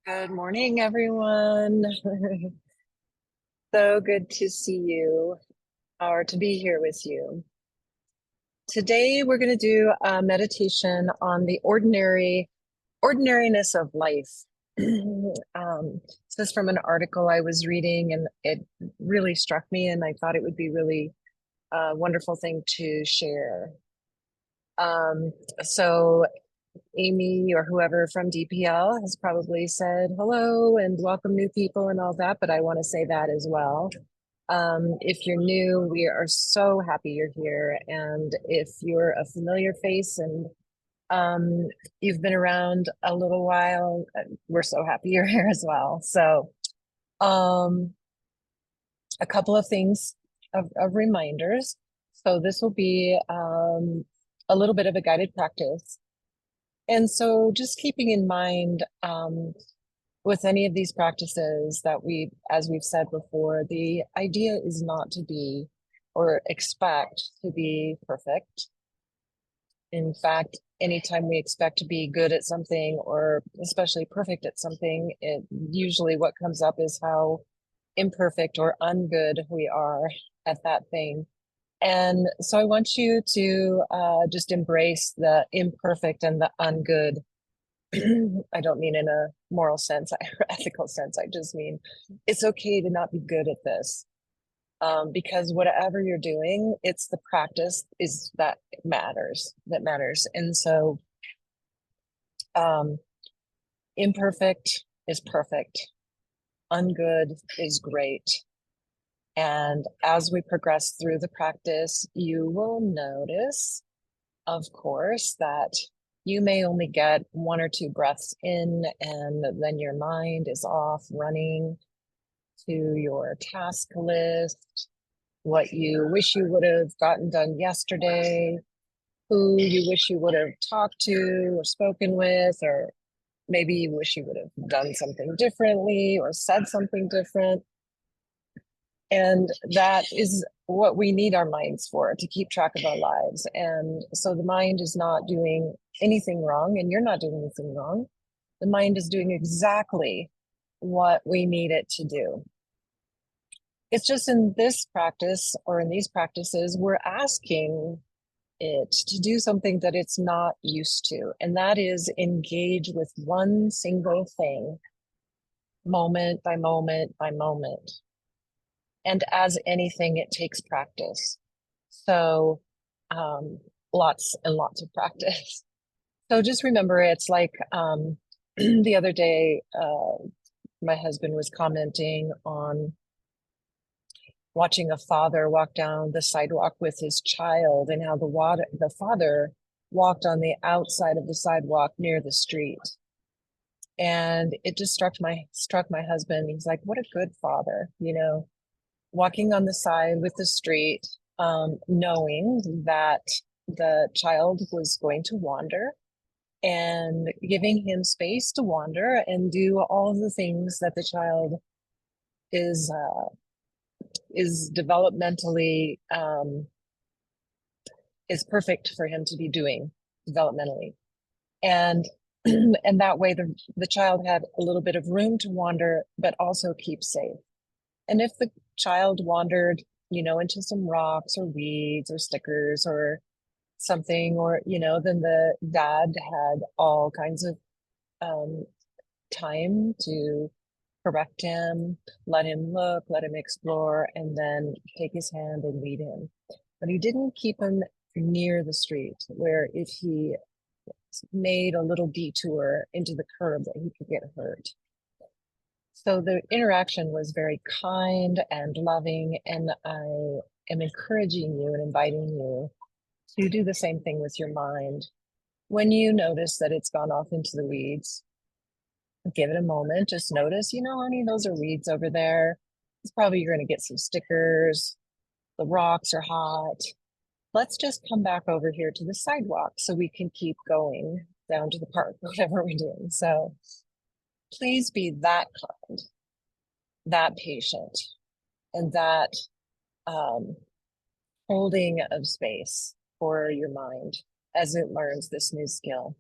Good morning, everyone. So good to see you or to be here with you. Today, we're going to do a meditation on the ordinariness of life. This is from an article I was reading, and it really struck me, and I thought it would be really a wonderful thing to share. Um, so Amy or whoever from DPL has probably said hello and welcome new people and all that, but I want to say that as well. If you're new, we are so happy you're here. And if you're a familiar face and um, you've been around a little while, we're so happy you're here as well. So, um, a couple of things of reminders. So, this will be a little bit of a guided practice. And so, just keeping in mind with any of these practices that as we've said before, the idea is not to be or expect to be perfect. In fact, anytime we expect to be good at something or especially perfect at something, it usually what comes up is how imperfect or ungood we are at that thing. And so I want you to just embrace the imperfect and the ungood. I don't mean in a moral sense, ethical sense. I just mean it's okay to not be good at this. Because whatever you're doing, it's the practice is that matters. And so um, imperfect is perfect, ungood is great. And as we progress through the practice, you will notice, of course, that you may only get one or two breaths in, and then your mind is off running to your task list, what you wish you would have gotten done yesterday, who you wish you would have talked to or spoken with, or maybe you wish you would have done something differently or said something different. And that is what we need our minds for, to keep track of our lives. And so the mind is not doing anything wrong, and you're not doing anything wrong. The mind is doing exactly what we need it to do. It's just in this practice or in these practices, we're asking it to do something that it's not used to, and that is engage with one single thing, moment by moment by moment. And as anything, it takes practice. So, um, lots and lots of practice. So just remember, it's like the other day, my husband was commenting on watching a father walk down the sidewalk with his child and how the father walked on the outside of the sidewalk near the street. And it just struck my husband. He's like, what a good father, walking on the side with the street, knowing that the child was going to wander and giving him space to wander and do all of the things that the child is developmentally is perfect for him to be doing developmentally. And and that way the child had a little bit of room to wander, but also keep safe. And if the child wandered, into some rocks or weeds or stickers or something, or, then the dad had all kinds of um, time to correct him, let him look, let him explore, and then take his hand and lead him. But he didn't keep him near the street, where if he made a little detour into the curb that he could get hurt. So the interaction was very kind and loving, and I am encouraging you and inviting you to do the same thing with your mind. When you notice that it's gone off into the weeds, give it a moment. Just notice, honey, those are weeds over there. It's probably you're going to get some stickers. The rocks are hot. Let's just come back over here to the sidewalk so we can keep going down to the park, whatever we're doing. So please be that kind, that patient, and that um, holding of space for your mind as it learns this new skill.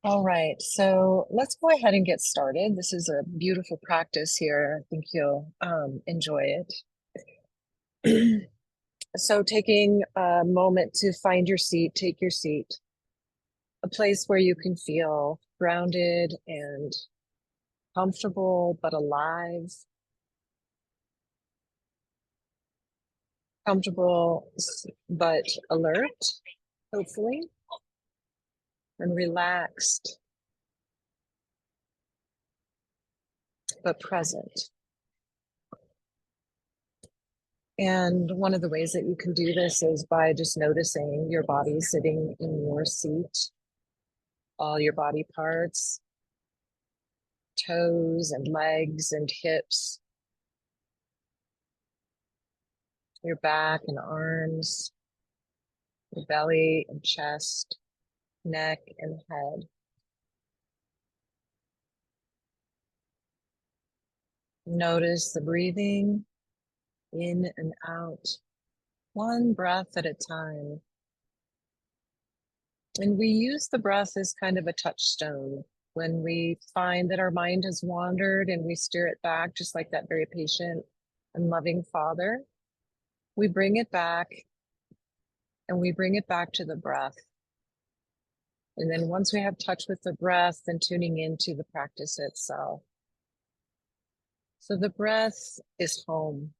All right, so let's go ahead and get started. This is a beautiful practice here. I think you'll enjoy it. So taking a moment to find your seat, take your seat, a place where you can feel grounded and comfortable but alive, comfortable but alert, hopefully, and relaxed but present. And one of the ways that you can do this is by just noticing your body sitting in your seat, all your body parts, toes and legs and hips, your back and arms, your belly and chest, neck and head. Notice the breathing in and out, one breath at a time. And we use the breath as kind of a touchstone. When we find that our mind has wandered and we steer it back, just like that very patient and loving father, we bring it back and we bring it back to the breath. And then once we have touch with the breath, then tuning into the practice itself. So the breath is home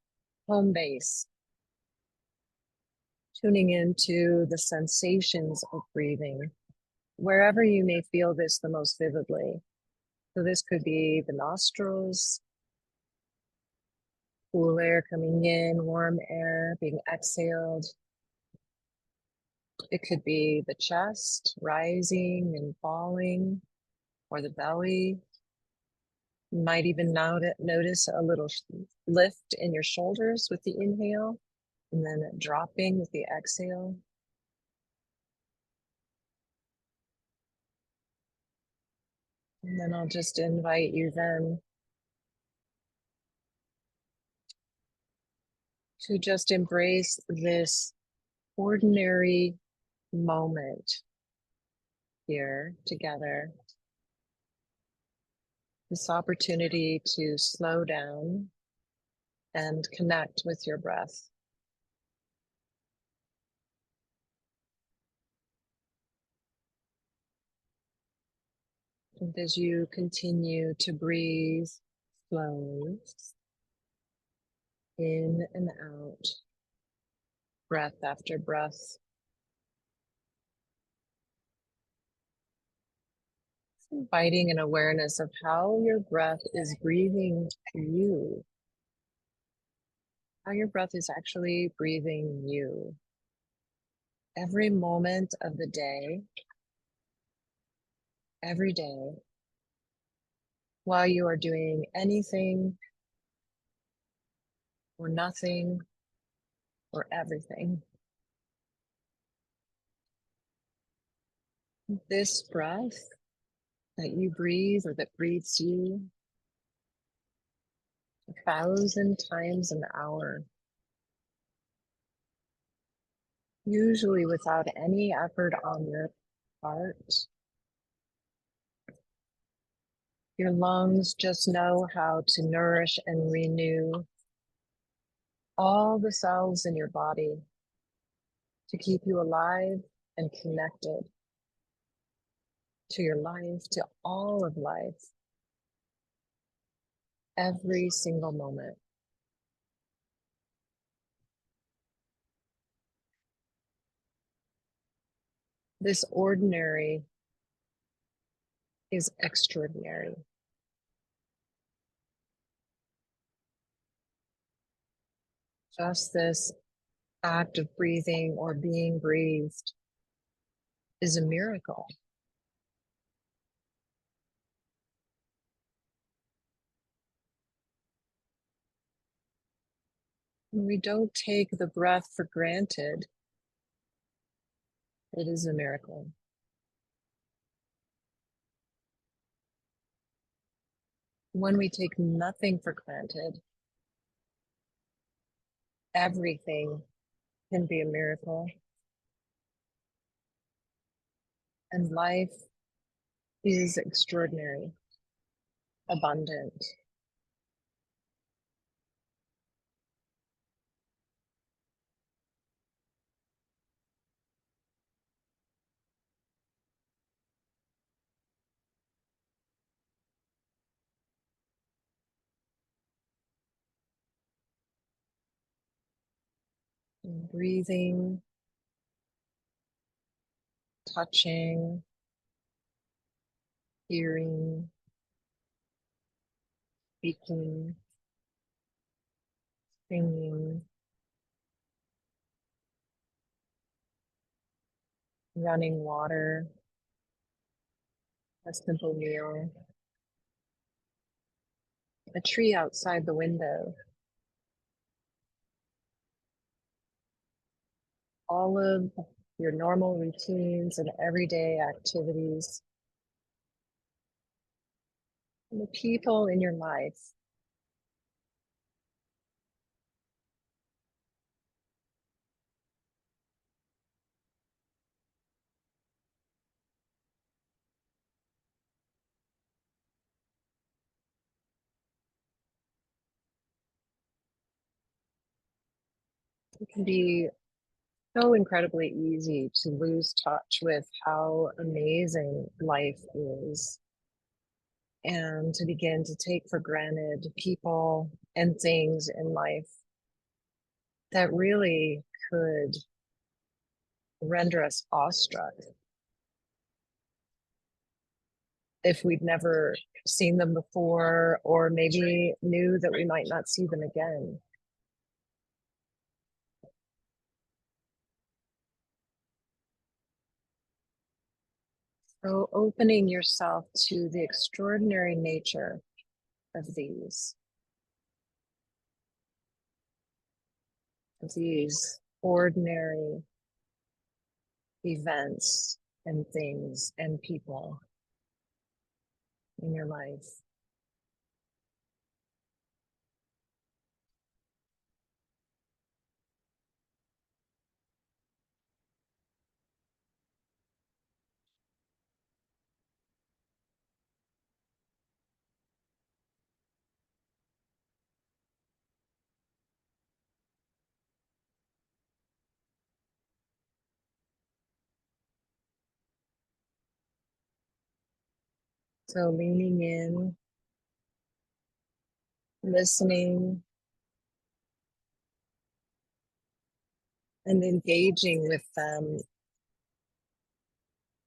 base, tuning into the sensations of breathing, wherever you may feel this the most vividly. So this could be the nostrils, cool air coming in, warm air being exhaled. It could be the chest rising and falling, or the belly. You might even notice a little lift in your shoulders with the inhale, and then dropping with the exhale. And then I'll just invite you then to just embrace this ordinary moment here together. This opportunity to slow down and connect with your breath. And as you continue to breathe slowly, in and out, breath after breath, inviting an awareness of how your breath is breathing you, how your breath is actually breathing you. Every moment of the day, every day, while you are doing anything or nothing or everything. This breath that you breathe or that breathes you 1,000 times an hour, usually without any effort on your part. Your lungs just know how to nourish and renew all the cells in your body to keep you alive and connected to your life, to all of life, every single moment. This ordinary is extraordinary. Just this act of breathing or being breathed is a miracle. When we don't take the breath for granted, it is a miracle. When we take nothing for granted, everything can be a miracle. And life is extraordinary, abundant. And breathing, touching, hearing, speaking, singing, running water, a simple meal, a tree outside the window, all of your normal routines and everyday activities, and the people in your life. It can be so incredibly easy to lose touch with how amazing life is and to begin to take for granted people and things in life that really could render us awestruck if we'd never seen them before, or maybe knew that we might not see them again. So opening yourself to the extraordinary nature of these ordinary events and things and people in your life. So leaning in, listening, and engaging with them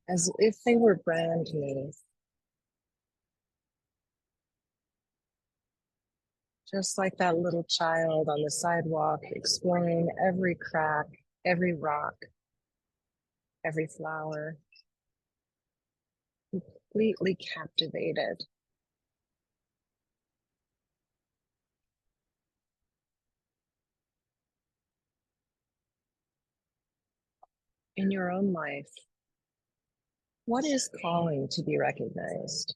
as if they were brand new, just like that little child on the sidewalk exploring every crack, every rock, every flower, completely captivated. In your own life, what is calling to be recognized?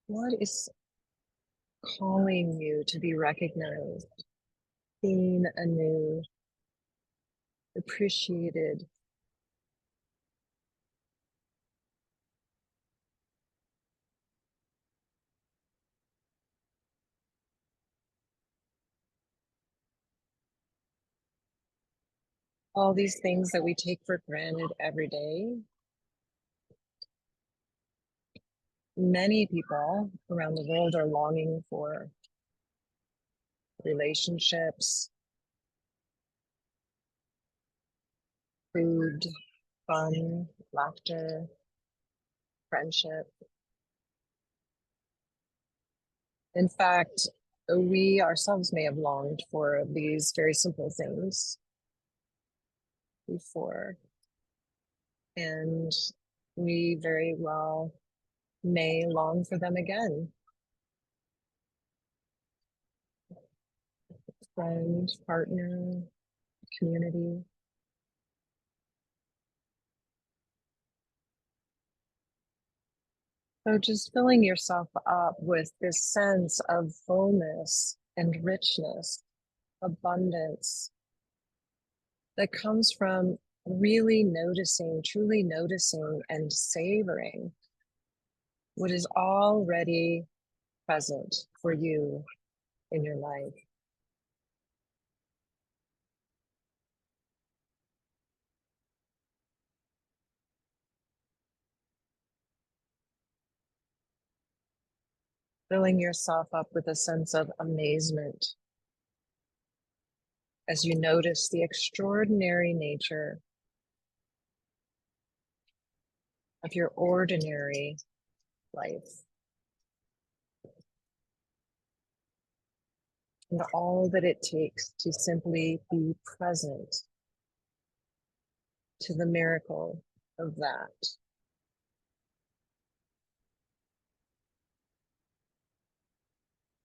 What is calling you to be recognized, seen anew, appreciated? All these things that we take for granted every day. Many people around the world are longing for relationships, food, fun, laughter, friendship. In fact, we ourselves may have longed for these very simple things before, and we very well may long for them again. Friend, partner, community. So just filling yourself up with this sense of fullness and richness, abundance, that comes from really noticing, truly noticing and savoring what is already present for you in your life. Filling yourself up with a sense of amazement as you notice the extraordinary nature of your ordinary life and all that it takes to simply be present to the miracle of that.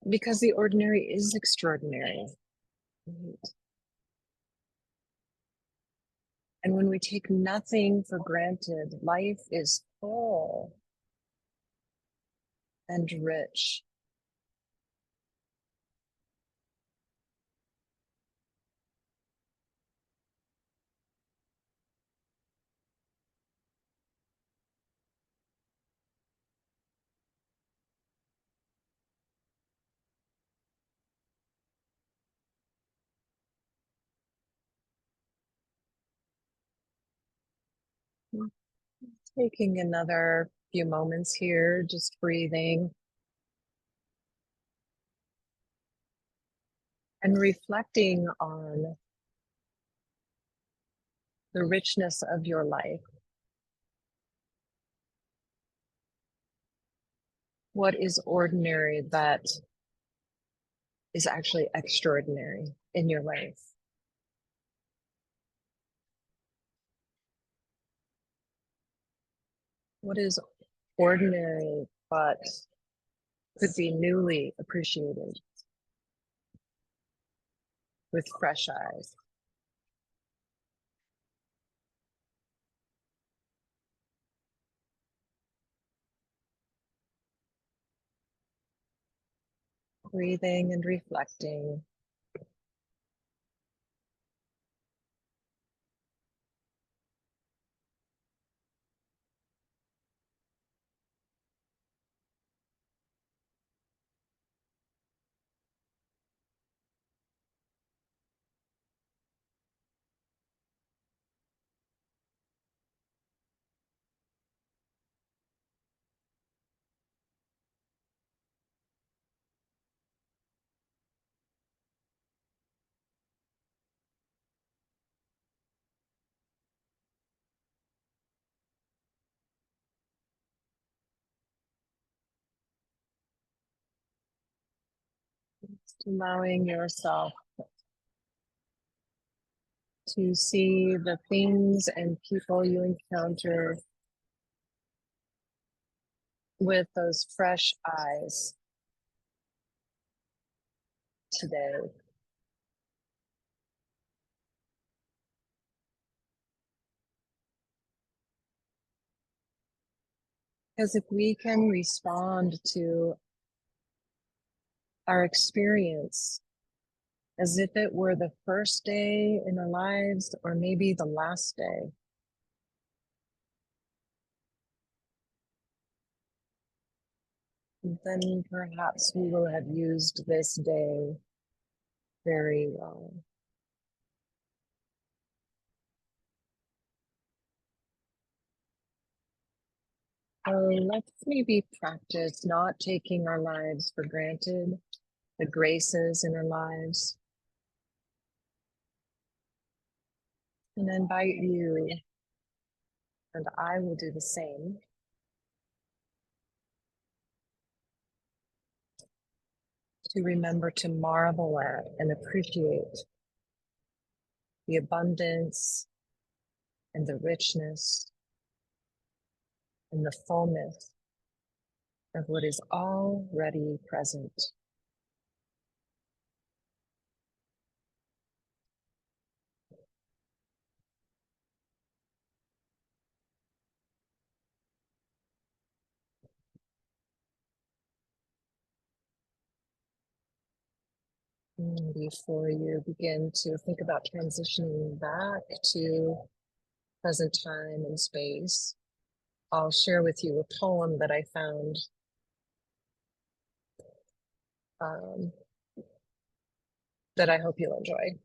Because the ordinary is extraordinary. And when we take nothing for granted, life is full and rich. Taking another few moments here, just breathing and reflecting on the richness of your life. What is ordinary that is actually extraordinary in your life? What is ordinary but could be newly appreciated with fresh eyes? Breathing and reflecting. Just allowing yourself to see the things and people you encounter with those fresh eyes today. Because if we can respond to our experience as if it were the first day in our lives or maybe the last day, then perhaps we will have used this day very well. So let's maybe practice not taking our lives for granted, the graces in our lives, and invite you, and I will do the same, to remember to marvel at and appreciate the abundance and the richness and the fullness of what is already present. Before you begin to think about transitioning back to present time and space, I'll share with you a poem that I found um, that I hope you'll enjoy.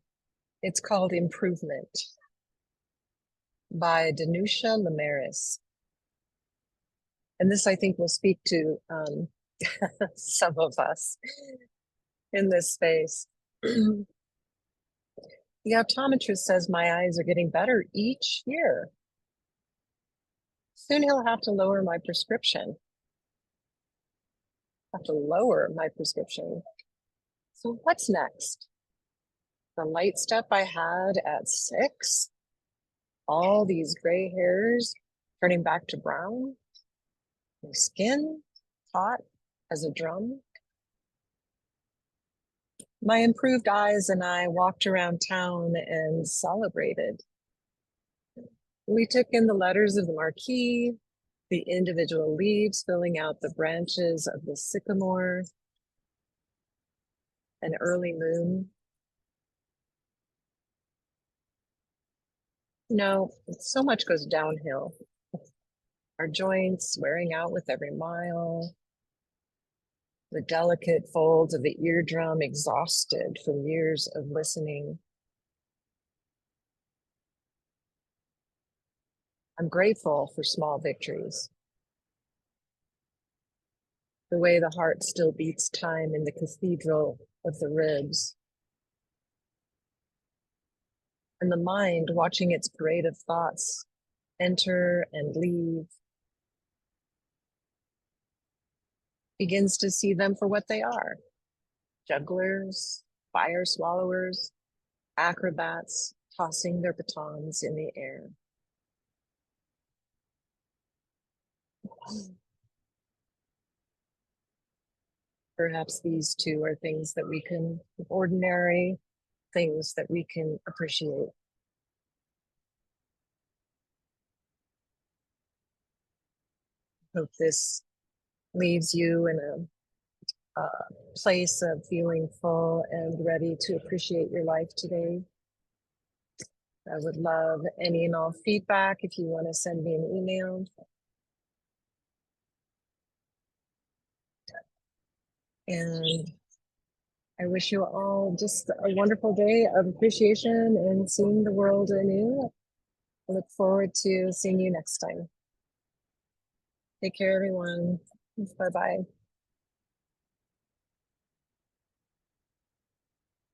It's called Improvement by Danusha Lamaris. And this, I think, will speak to some of us in this space. The optometrist says my eyes are getting better each year. Soon he'll have to lower my prescription. Have to lower my prescription. So what's next? The light step I had at 6? All these gray hairs turning back to brown? My skin hot as a drum? My improved eyes and I walked around town and celebrated. We took in the letters of the marquee, the individual leaves filling out the branches of the sycamore, an early moon. No, so much goes downhill. Our joints wearing out with every mile, the delicate folds of the eardrum exhausted from years of listening. I'm grateful for small victories. The way the heart still beats time in the cathedral of the ribs. And the mind watching its parade of thoughts enter and leave, begins to see them for what they are: jugglers, fire swallowers, acrobats tossing their batons in the air. Perhaps these two are things that we can, ordinary things that we can appreciate. Hope this leaves you in a place of feeling full and ready to appreciate your life today. I would love any and all feedback if you want to send me an email. And I wish you all just a wonderful day of appreciation and seeing the world anew. I look forward to seeing you next time. Take care, everyone. Bye-bye.